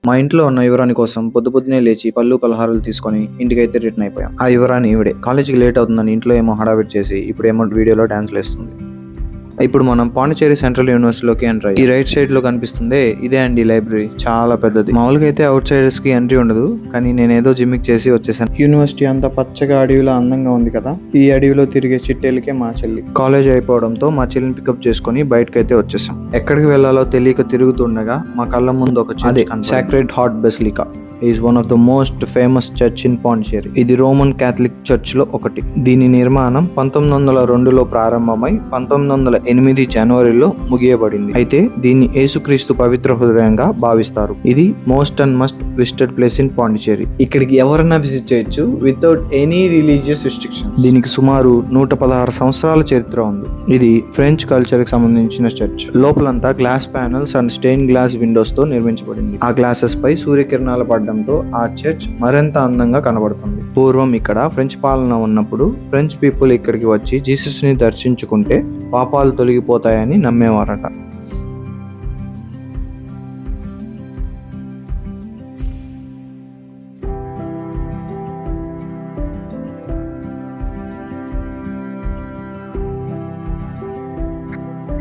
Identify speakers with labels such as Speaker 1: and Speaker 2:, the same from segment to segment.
Speaker 1: మా ఇంట్లో ఉన్న యువరాణి కోసం పొద్దున్నే లేచి పళ్ళు పలహారాలు తీసుకొని ఇంటికైతే రిటర్న్ అయిపోయాం. ఆ యువరాణి ఈవిడే. కాలేజీకి లేట్ అవుతుందని ఇంట్లో ఏమో హడావిడి చేసి ఇప్పుడేమో వీడియోలో డాన్స్లు వేస్తుంది. ఇప్పుడు మనం పాండిచేరి సెంట్రల్ యూనివర్సిటీలోకి ఎంటర్ అయ్యాం. ఈ రైట్ సైడ్ లో కనిపిస్తుంది ఇదే అండి లైబ్రరీ. చాలా పెద్దది. మామూలుగా అయితే అవుట్ సైడర్స్ కి ఎంట్రీ ఉండదు, కానీ నేనేదో జిమ్మిక్ చేసి వచ్చేసాను. యూనివర్సిటీ అంతా పచ్చగా అడవిలో అందంగా ఉంది కదా. ఈ అడవిలో తిరిగే చిట్టేలకే మా చెల్లి. కాలేజ్ అయిపోవడంతో మా చెల్లిని పికప్ చేసుకుని బయటకైతే వచ్చేసాం. ఎక్కడికి వెళ్లాలో తెలియక తిరుగుతుండగా మా కళ్ళ ముందు ఒక అదే sacred heart basilica is one of the most famous church in Pondicherry. ఇది రోమన్ క్యాథలిక్ చర్చ్ లో ఒకటి. దీని నిర్మాణం 1902లో ప్రారంభమై 1908 జనవరిలో ముగియబడింది. అయితే దీన్ని యేసుక్రీస్తు పవిత్ర హృదయంగా భావిస్తారు. ఇది most and must visited place in Pondicherry. ఇక్కడికి ఎవరైనా విజిట్ చేయొచ్చు వితౌట్ ఎనీ రిలీజియస్ రిస్ట్రిక్షన్స్. దీనికి సుమారు 116 సంవత్సరాల చరిత్ర ఉంది. ఇది ఫ్రెంచ్ కల్చర్ కి సంబంధించిన చర్చ్. లోపలంతా glass panels and stain glass windows తో నిర్మించబడింది. ఆ గ్లాసెస్ పై సూర్యకిరణాలు పడడంతో ఆ చర్చ్ మరింత అందంగా కనబడుతుంది. పూర్వం ఇక్కడ ఫ్రెంచ్ పాలన ఉన్నప్పుడు ఫ్రెంచ్ పీపుల్ ఇక్కడికి వచ్చి జీసస్ ని దర్శించుకుంటే పాపాలు తొలగిపోతాయని నమ్మేవారట.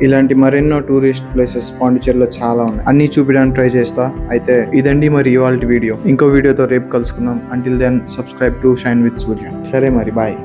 Speaker 1: ఇలాంటి మరెన్నో టూరిస్ట్ ప్లేసెస్ పాండిచేరిలో చాలా ఉన్నాయి. అన్ని చూపించడానికి ట్రై చేస్తా. అయితే ఇదండి మరి ఇవాల్టి వీడియో. ఇంకో వీడియోతో రేపు కలుసుకుందాం. Until then subscribe to shine with Surya. సరే మరి బాయ్.